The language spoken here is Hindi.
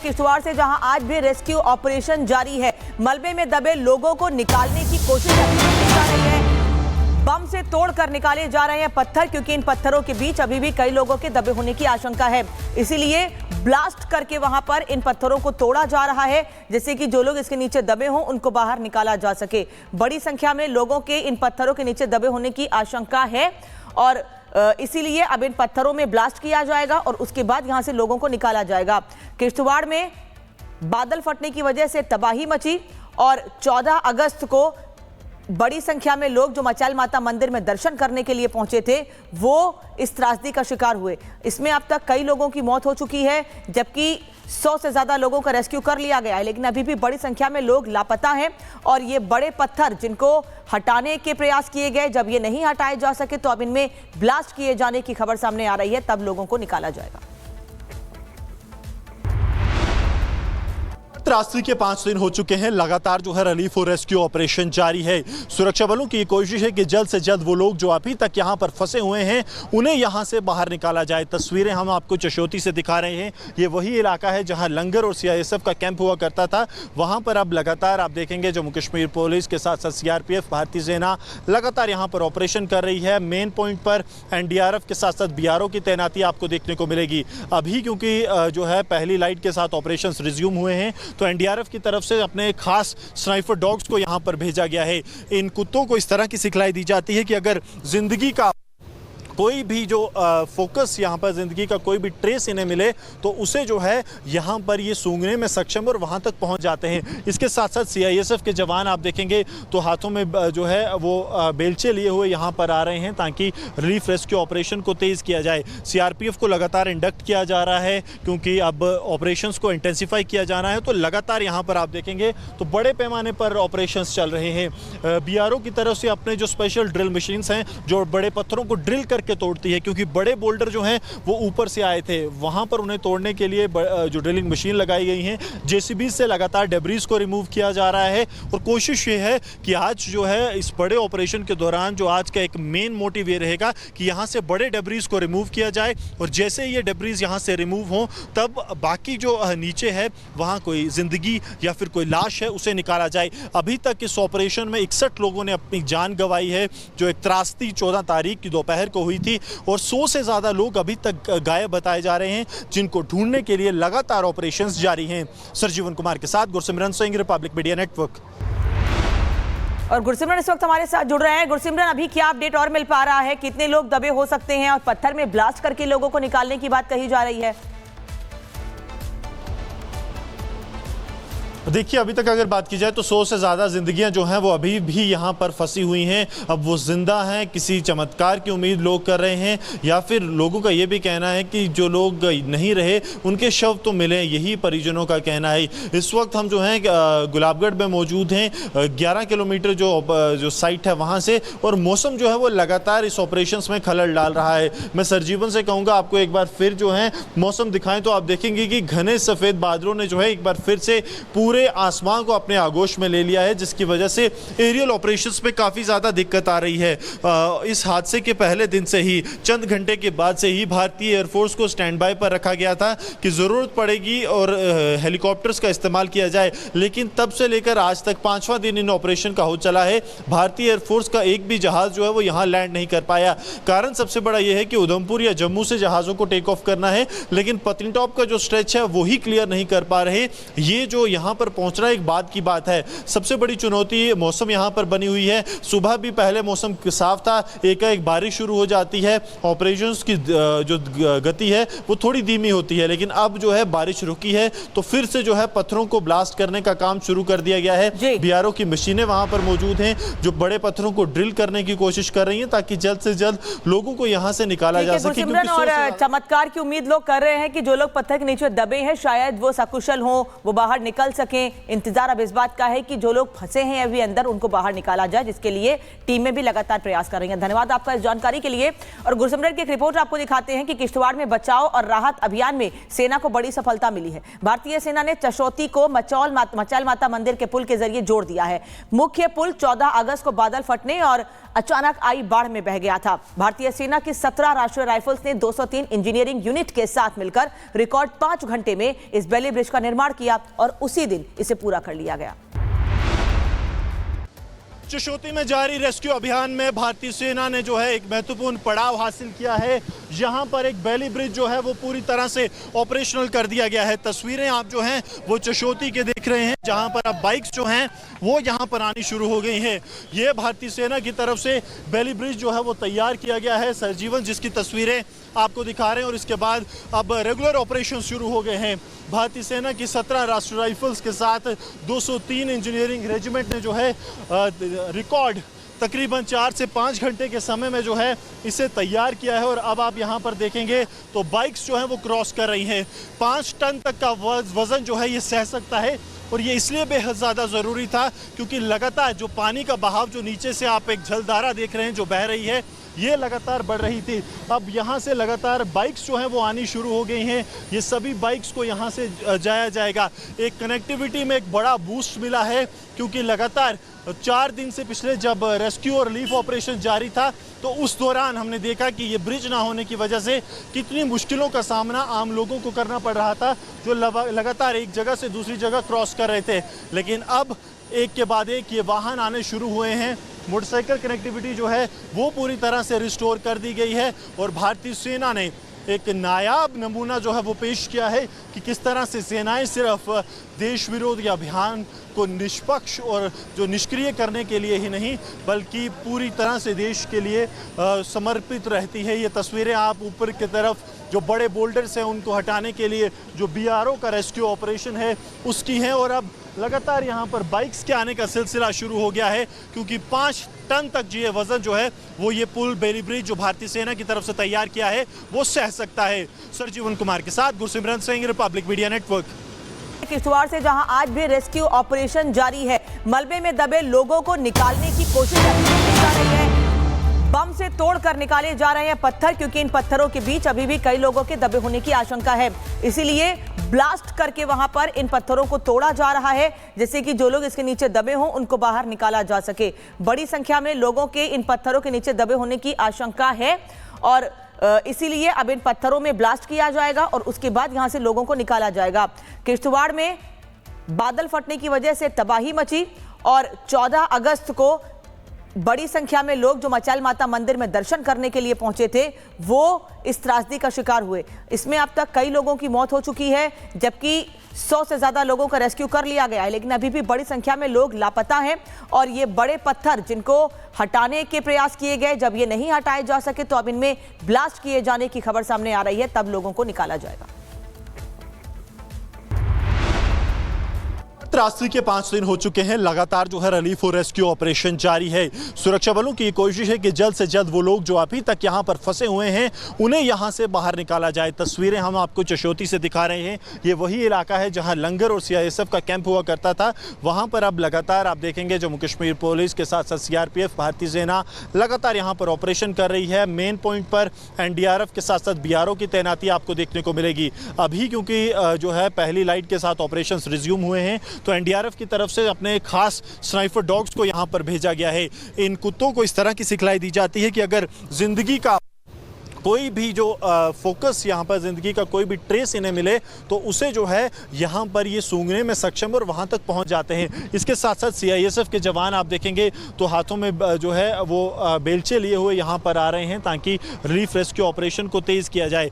किश्तवाड़ से, जहां आज भी रेस्क्यू ऑपरेशन जारी है। मलबे में दबे लोगों को निकालने की कोशिश की जा रही है। बम से तोड़कर निकाले जा रहे हैं पत्थर, क्योंकि इन पत्थरों के बीच अभी भी कई लोगों के दबे होने की आशंका है। इसीलिए ब्लास्ट करके वहां पर इन पत्थरों को तोड़ा जा रहा है, जिससे कि जो लोग इसके नीचे दबे हों उनको बाहर निकाला जा सके। बड़ी संख्या में लोगों के इन पत्थरों के नीचे दबे होने की आशंका है और इसीलिए अब इन पत्थरों में ब्लास्ट किया जाएगा और उसके बाद यहां से लोगों को निकाला जाएगा। किश्तवाड़ में बादल फटने की वजह से तबाही मची और 14 अगस्त को बड़ी संख्या में लोग जो मचाल माता मंदिर में दर्शन करने के लिए पहुंचे थे वो इस त्रासदी का शिकार हुए। इसमें अब तक कई लोगों की मौत हो चुकी है, जबकि 100 से ज्यादा लोगों का रेस्क्यू कर लिया गया है, लेकिन अभी भी बड़ी संख्या में लोग लापता हैं। और ये बड़े पत्थर जिनको हटाने के प्रयास किए गए, जब ये नहीं हटाए जा सके तो अब इनमें ब्लास्ट किए जाने की खबर सामने आ रही है, तब लोगों को निकाला जाएगा। त्रासदी के 5 दिन हो चुके हैं, लगातार जो है रिलीफ और रेस्क्यू ऑपरेशन जारी है। सुरक्षा बलों की कोशिश है कि जल्द से जल्द वो लोग जो अभी तक यहां पर फंसे हुए हैं उन्हें यहां से बाहर निकाला जाए। तस्वीरें हम आपको चशोती से दिखा रहे हैं। ये वही इलाका है जहां लंगर और सीआईएसएफ का कैंप हुआ करता था। वहां पर अब लगातार आप देखेंगे जम्मू कश्मीर पुलिस के साथ साथ सीआरपीएफ, भारतीय सेना लगातार यहां पर ऑपरेशन कर रही है। मेन पॉइंट पर एनडीआरएफ के साथ साथ बीआरओ की तैनाती आपको देखने को मिलेगी। अभी क्योंकि जो है पहली लाइट के साथ ऑपरेशन रिज्यूम हुए हैं तो एनडीआरएफ की तरफ से अपने खास स्नाइपर डॉग्स को यहां पर भेजा गया है। इन कुत्तों को इस तरह की सिखलाई दी जाती है कि अगर जिंदगी का कोई भी जो फोकस यहाँ पर ज़िंदगी का कोई भी ट्रेस इन्हें मिले तो उसे जो है यहाँ पर ये सूंघने में सक्षम और वहाँ तक पहुँच जाते हैं। इसके साथ साथ सीआईएसएफ के जवान आप देखेंगे तो हाथों में जो है वो बेलचे लिए हुए यहाँ पर आ रहे हैं ताकि रिलीफ रेस्क्यू ऑपरेशन को तेज़ किया जाए। सीआरपीएफ को लगातार इंडक्ट किया जा रहा है क्योंकि अब ऑपरेशंस को इंटेंसिफाई किया जाना है, तो लगातार यहाँ पर आप देखेंगे तो बड़े पैमाने पर ऑपरेशंस चल रहे हैं। बीआरओ की तरफ से अपने जो स्पेशल ड्रिल मशीन्स हैं जो बड़े पत्थरों को ड्रिल के तोड़ती है, क्योंकि बड़े बोल्डर जो हैं वो ऊपर से आए थे, वहां पर उन्हें तोड़ने के लिए जो ड्रिलिंग मशीन लगाई गई हैं, जेसीबी से लगातार डेब्रीज को रिमूव किया जा रहा है। और कोशिश ये है कि आज जो है इस बड़े ऑपरेशन के दौरान जो आज का एक मेन मोटिव ये रहेगा कि यहां से बड़े डेब्रीज को रिमूव किया जाए और जैसे ये डेब्रीज यहां से रिमूव हों तब बाकी जो नीचे है वहां कोई जिंदगी या फिर कोई लाश है उसे निकाला जाए। अभी तक इस ऑपरेशन में 61 लोगों ने अपनी जान गंवाई है, जो एक त्रासदी 14 तारीख की दोपहर को हुई थी, और 100 से ज़्यादा लोग अभी तक गायब बताए जा रहे हैं, जिनको ढूंढने के लिए लगातार ऑपरेशंस जारी हैं। सरजीवन कुमार के साथ Gursimran Singh, Republic media network. और गुरसिमरन इस वक्त हमारे साथ जुड़ रहे हैं। गुरसिमरन, अभी क्या अपडेट और मिल पा रहा है, कितने लोग दबे हो सकते हैं और पत्थर में ब्लास्ट करके लोगों को निकालने की बात कही जा रही है? देखिए, अभी तक अगर बात की जाए तो 100 से ज़्यादा ज़िंदगियां जो हैं वो अभी भी यहाँ पर फंसी हुई हैं। अब वो जिंदा हैं, किसी चमत्कार की उम्मीद लोग कर रहे हैं या फिर लोगों का ये भी कहना है कि जो लोग नहीं रहे उनके शव तो मिले, यही परिजनों का कहना है। इस वक्त हम जो हैं गुलाबगढ़ में मौजूद हैं, 11 किलोमीटर जो साइट है वहाँ से, और मौसम जो है वो लगातार इस ऑपरेशन में खलल डाल रहा है। मैं सरजीवन से कहूँगा आपको एक बार फिर जो है मौसम दिखाएँ तो आप देखेंगे कि घने सफ़ेद बादलों ने जो है एक बार फिर से पूरे आसमान को अपने आगोश में ले लिया है, जिसकी वजह से एरियल ऑपरेशंस में काफ़ी ज़्यादा दिक्कत आ रही है। इस हादसे के पहले दिन से ही, चंद घंटे के बाद से ही भारतीय एयरफोर्स को स्टैंड बाय पर रखा गया था कि ज़रूरत पड़ेगी और हेलीकॉप्टर्स का इस्तेमाल किया जाए, लेकिन तब से लेकर आज तक 5वां दिन इन ऑपरेशन का हो चला है। भारतीय एयरफोर्स का एक भी जहाज़ जो है वो यहाँ लैंड नहीं कर पाया। कारण सबसे बड़ा यह है कि उधमपुर या जम्मू से जहाज़ों को टेक ऑफ करना है, लेकिन पत्नीटॉप का जो स्ट्रेच है वही क्लियर नहीं कर पा रहे। ये जो यहाँ पर पहुंचना एक बात की बात है। सबसे बड़ी चुनौती मौसम यहां पर बनी हुई है। सुबह भी पहले मौसम साफ था, एकाएक बारिश शुरू हो जाती है, ऑपरेशंस की जो गति है वो थोड़ी धीमी होती है, लेकिन अब जो है बारिश रुकी है तो फिर से जो है पत्थरों को ब्लास्ट करने का काम शुरू कर दिया गया है। बीआरओ की मशीनें वहां पर मौजूद हैं जो बड़े पत्थरों को ड्रिल करने की कोशिश कर रही हैं ताकि जल्द से जल्द लोगों को यहां से निकाला जा सके। और चमत्कार की उम्मीद लोग कर रहे हैं कि जो लोग पत्थर के नीचे दबे हैं शायद वो सकुशल हों, वो बाहर निकल सके। रखें। इंतजार अब इस बात का है कि जो लोग फंसे हैं अभी अंदर उनको बाहर निकाला जाए, जिसके लिए टीमें भी लगातार प्रयास कर रही हैं। धन्यवाद आपका इस जानकारी के लिए। और गुरसिमरन की एक रिपोर्ट आपको दिखाते हैं कि किश्तवाड़ में बचाव और राहत अभियान में सेना को बड़ी सफलता मिली है। भारतीय सेना ने चशोती को मचैल माता मंदिर के पुल के जरिए जोड़ दिया है। मुख्य पुल 14 अगस्त को बादल फटने और अचानक आई बाढ़ में बह गया था। भारतीय सेना की 17 राष्ट्रीय राइफल्स ने 203 इंजीनियरिंग यूनिट के साथ मिलकर रिकॉर्ड 5 घंटे में इस बेली ब्रिज का निर्माण किया और उसी दिन इसे पूरा कर लिया गया। चशोती में जारी रेस्क्यू अभियान में भारतीय सेना ने जो है एक महत्वपूर्ण पड़ाव हासिल किया है। यहाँ पर एक बेली ब्रिज जो है वो पूरी तरह से ऑपरेशनल कर दिया गया है। तस्वीरें आप जो हैं वो चशोती के देख रहे हैं, जहाँ पर अब बाइक्स जो हैं वो यहाँ पर आनी शुरू हो गई हैं। ये भारतीय सेना की तरफ से बेली ब्रिज जो है वो तैयार किया गया है। सरजीवन जिसकी तस्वीरें आपको दिखा रहे हैं, और इसके बाद अब रेगुलर ऑपरेशन शुरू हो गए हैं। भारतीय सेना की 17 राष्ट्रीय राइफल्स के साथ 203 इंजीनियरिंग रेजिमेंट ने जो है रिकॉर्ड तकरीबन 4 से 5 घंटे के समय में जो है इसे तैयार किया है। और अब आप यहाँ पर देखेंगे तो बाइक्स जो हैं वो क्रॉस कर रही हैं। 5 टन तक का वजन जो है ये सह सकता है, और ये इसलिए बेहद ज़्यादा ज़रूरी था क्योंकि लगातार जो पानी का बहाव जो नीचे से आप एक जलधारा देख रहे हैं जो बह रही है, ये लगातार बढ़ रही थी। अब यहाँ से लगातार बाइक्स जो हैं वो आनी शुरू हो गई हैं। ये सभी बाइक्स को यहाँ से जाया जाएगा। एक कनेक्टिविटी में एक बड़ा बूस्ट मिला है क्योंकि लगातार 4 दिन से पिछले जब रेस्क्यू और रिलीफ ऑपरेशन जारी था तो उस दौरान हमने देखा कि ये ब्रिज ना होने की वजह से कितनी मुश्किलों का सामना आम लोगों को करना पड़ रहा था, जो लगातार एक जगह से दूसरी जगह क्रॉस कर रहे थे। लेकिन अब एक के बाद एक ये वाहन आने शुरू हुए हैं। मोटरसाइकिल कनेक्टिविटी जो है वो पूरी तरह से रिस्टोर कर दी गई है, और भारतीय सेना ने एक नायाब नमूना जो है वो पेश किया है कि किस तरह से सेनाएं सिर्फ देश विरोधी अभियान को निष्पक्ष और जो निष्क्रिय करने के लिए ही नहीं बल्कि पूरी तरह से देश के लिए समर्पित रहती है। ये तस्वीरें आप ऊपर की तरफ जो बड़े बोल्डर्स हैं उनको हटाने के लिए जो BRO का रेस्क्यू ऑपरेशन है उसकी हैं, और अब लगातार यहाँ पर बाइक्स के आने का सिलसिला शुरू हो गया है क्योंकि 5 टन तक जो ये वजन जो है वो ये पुल बेली ब्रिज जो भारतीय सेना की तरफ से तैयार किया है वो सह सकता है। सरजीवन कुमार के साथ Gursimran Singh, Republic media network. Kishtwar से जहां आज भी रेस्क्यू ऑपरेशन जारी है, मलबे में दबे लोगों को निकालने की कोशिश की जा रही है। बम से तोड़कर निकाले जा रहे हैं पत्थर, क्योंकि इन पत्थरों के बीच अभी भी कई लोगों के दबे होने की आशंका है। इसीलिए ब्लास्ट करके वहां पर इन पत्थरों को तोड़ा जा रहा है, जिससे कि जो लोग इसके नीचे दबे हों उनको बाहर निकाला जा सके। बड़ी संख्या में लोगों के इन पत्थरों के नीचे दबे होने की आशंका है, और इसीलिए अब इन पत्थरों में ब्लास्ट किया जाएगा और उसके बाद यहां से लोगों को निकाला जाएगा। किश्तवाड़ में बादल फटने की वजह से तबाही मची और 14 अगस्त को बड़ी संख्या में लोग जो मचैल माता मंदिर में दर्शन करने के लिए पहुंचे थे वो इस त्रासदी का शिकार हुए। इसमें अब तक कई लोगों की मौत हो चुकी है, जबकि 100 से ज्यादा लोगों का रेस्क्यू कर लिया गया है, लेकिन अभी भी बड़ी संख्या में लोग लापता हैं। और ये बड़े पत्थर जिनको हटाने के प्रयास किए गए, जब ये नहीं हटाए जा सके तो अब इनमें ब्लास्ट किए जाने की खबर सामने आ रही है, तब लोगों को निकाला जाएगा। त्रासदी के 5 दिन हो चुके हैं। लगातार जो है रिलीफ और रेस्क्यू ऑपरेशन जारी है। सुरक्षा बलों की कोशिश है कि जल्द से जल्द वो लोग जो अभी तक यहाँ पर फंसे हुए हैं उन्हें यहाँ से बाहर निकाला जाए। तस्वीरें हम आपको चशोती से दिखा रहे हैं। ये वही इलाका है जहाँ लंगर और CISF का कैंप हुआ करता था। वहाँ पर अब लगातार आप देखेंगे जम्मू कश्मीर पुलिस के साथ साथ CRPF भारतीय सेना लगातार यहाँ पर ऑपरेशन कर रही है। मेन पॉइंट पर NDRF के साथ साथ BRO की तैनाती आपको देखने को मिलेगी। अभी क्योंकि जो है पहली लाइट के साथ ऑपरेशन रिज्यूम हुए हैं तो NDRF की तरफ से अपने खास स्नाइपर डॉग्स को यहाँ पर भेजा गया है। इन कुत्तों को इस तरह की सिखलाई दी जाती है कि अगर जिंदगी का कोई भी जो फोकस यहाँ पर ज़िंदगी का कोई भी ट्रेस इन्हें मिले तो उसे जो है यहाँ पर ये सूंघने में सक्षम और वहाँ तक पहुँच जाते हैं। इसके साथ साथ CISF के जवान आप देखेंगे तो हाथों में जो है वो बेलचे लिए हुए यहाँ पर आ रहे हैं ताकि रिलीफ रेस्क्यू ऑपरेशन को तेज़ किया जाए।